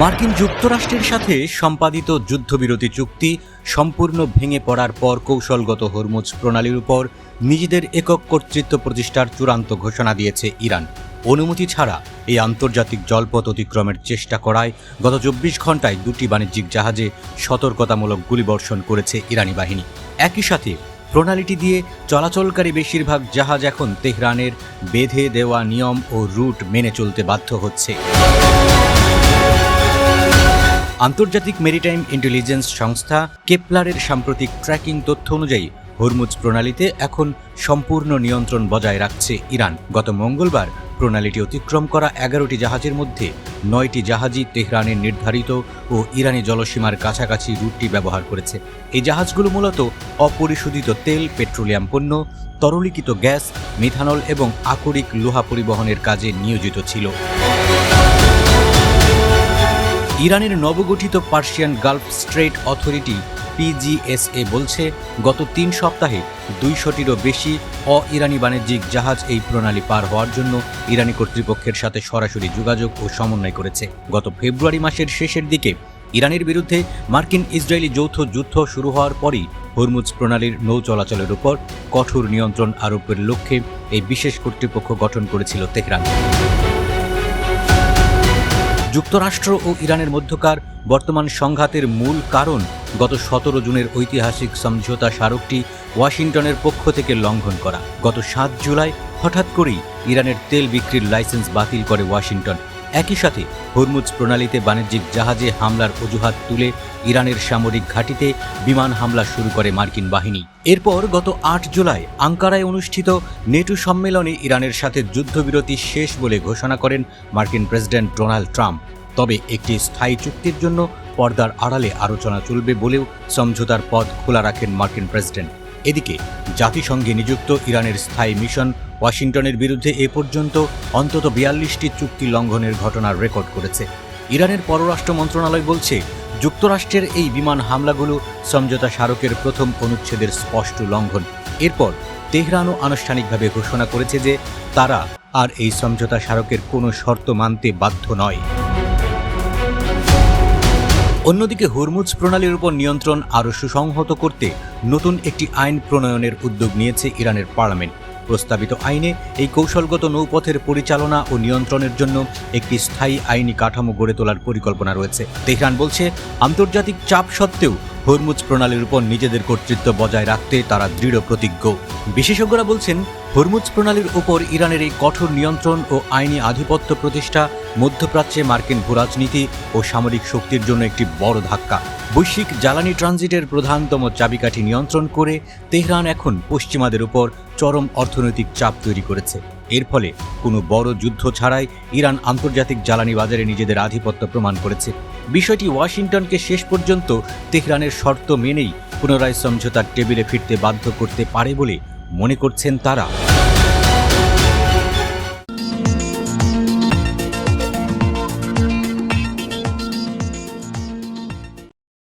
মার্কিন যুক্তরাষ্ট্রের সাথে সম্পাদিত যুদ্ধবিরতি চুক্তি সম্পূর্ণ ভেঙে পড়ার পর কৌশলগত হরমুজ প্রণালীর উপর নিজেদের একক কর্তৃত্ব প্রতিষ্ঠার চূড়ান্ত ঘোষণা দিয়েছে ইরান। অনুমতি ছাড়া এই আন্তর্জাতিক জলপথ অতিক্রমের চেষ্টা করায় গত 24 ঘণ্টায় দুটি বাণিজ্যিক জাহাজে সতর্কতামূলক গুলিবর্ষণ করেছে ইরানি বাহিনী। একই সাথে প্রণালীটি দিয়ে চলাচলকারী বেশিরভাগ জাহাজ এখন তেহরানের বেঁধে দেওয়া নিয়ম ও রুট মেনে চলতে বাধ্য হচ্ছে। আন্তর্জাতিক মেরিটাইম ইন্টেলিজেন্স সংস্থা কেপলারের সাম্প্রতিক ট্র্যাকিং তথ্য অনুযায়ী হরমুজ প্রণালীতে এখন সম্পূর্ণ নিয়ন্ত্রণ বজায় রাখছে ইরান। গত মঙ্গলবার প্রণালীটি অতিক্রম করা 11টি জাহাজের মধ্যে 9টি জাহাজই তেহরানের নির্ধারিত ও ইরানি জলসীমার কাছাকাছি রুটটি ব্যবহার করেছে। এই জাহাজগুলো মূলত অপরিশোধিত তেল, পেট্রোলিয়াম পণ্য, তরলীকৃত গ্যাস, মিথানল এবং আকরিক লোহা পরিবহনের কাজে নিয়োজিত ছিল। ইরানের নবগঠিত Persian Gulf straight authority PGSA বলছে, গত 3 সপ্তাহে 200টিরও বেশি অ-ইরানি বাণিজ্যিক জাহাজ এই প্রণালী পার হওয়ার জন্য ইরানি কর্তৃপক্ষের সাথে সরাসরি যোগাযোগ ও সমন্বয় করেছে। গত ফেব্রুয়ারি মাসের শেষের দিকে ইরানের বিরুদ্ধে মার্কিন ইসরায়েলি যৌথ যুদ্ধ শুরু হওয়ার পরই হরমুজ প্রণালীর নৌ চলাচলের উপর কঠোর নিয়ন্ত্রণ আরোপের লক্ষ্যে এই বিশেষ কর্তৃপক্ষ গঠন করেছিল তেহরান। যুক্তরাষ্ট্র ও ইরানের মধ্যকার বর্তমান সংঘাতের মূল কারণ গত 17 জুনের ঐতিহাসিক সমঝোতা স্মারকটি ওয়াশিংটনের পক্ষ থেকে লঙ্ঘন করা। গত 7 জুলাই হঠাৎ করেই ইরানের তেল বিক্রির লাইসেন্স বাতিল করে ওয়াশিংটন। একই সাথে হরমুজ প্রণালীতে বাণিজ্যিক জাহাজে হামলার অজুহাত তুলে ইরানের সামরিক ঘাঁটিতে বিমান হামলা শুরু করে মার্কিন বাহিনী। এরপর গত 8 জুলাই আঙ্কারায় অনুষ্ঠিত নেটো সম্মেলনে ইরানের সাথে যুদ্ধবিরতি শেষ বলে ঘোষণা করেন মার্কিন প্রেসিডেন্ট ডোনাল্ড ট্রাম্প। তবে একটি স্থায়ী চুক্তির জন্য পর্দার আড়ালে আলোচনা চলবে বলেও সমঝোতার পথ খোলা রাখেন মার্কিন প্রেসিডেন্ট। এদিকে জাতিসংঘে নিযুক্ত ইরানের স্থায়ী মিশন ওয়াশিংটনের বিরুদ্ধে এ পর্যন্ত অন্তত 42টি চুক্তি লঙ্ঘনের ঘটনার রেকর্ড করেছে। ইরানের পররাষ্ট্র মন্ত্রণালয় বলছে, যুক্তরাষ্ট্রের এই বিমান হামলাগুলো সমঝোতা স্মারকের প্রথম অনুচ্ছেদের স্পষ্ট লঙ্ঘন। এরপর তেহরানও আনুষ্ঠানিকভাবে ঘোষণা করেছে যে তারা আর এই সমঝোতা স্মারকের কোনো শর্ত মানতে বাধ্য নয়। অন্যদিকে হরমুজ প্রণালীর উপর নিয়ন্ত্রণ আরও সুসংহত করতে নতুন একটি আইন প্রণয়নের উদ্যোগ নিয়েছে ইরানের পার্লামেন্ট। প্রস্তাবিত আইনে এই কৌশলগত নৌপথের পরিচালনা ও নিয়ন্ত্রণের জন্য একটি স্থায়ী আইনি কাঠামো গড়ে তোলার পরিকল্পনা রয়েছে। তেহরান বলছে, আন্তর্জাতিক চাপ সত্ত্বেও হরমুজ প্রণালীর উপর নিজেদের কর্তৃত্ব বজায় রাখতে তারা দৃঢ় প্রতিজ্ঞ। বিশেষজ্ঞরা বলছেন, হরমুজ প্রণালীর উপর ইরানের এই কঠোর নিয়ন্ত্রণ ও আইনি আধিপত্য প্রতিষ্ঠা মধ্যপ্রাচ্যে মার্কিন ভূরাজনীতি ও সামরিক শক্তির জন্য একটি বড় ধাক্কা। বৈশ্বিক জ্বালানি ট্রানজিটের প্রধানতম চাবিকাঠি নিয়ন্ত্রণ করে তেহরান এখন পশ্চিমাদের উপর চরম অর্থনৈতিক চাপ তৈরি করেছে। এর ফলে কোনো বড় যুদ্ধ ছাড়াই ইরান আন্তর্জাতিক জ্বালানি বাজারে নিজেদের আধিপত্য প্রমাণ করেছে। বিষয়টি ওয়াশিংটনকে শেষ পর্যন্ত তেহরানের শর্ত মেনেই পুনরায় সমঝোতার টেবিলে ফিরতে বাধ্য করতে পারে বলে মনে করছেন তারা।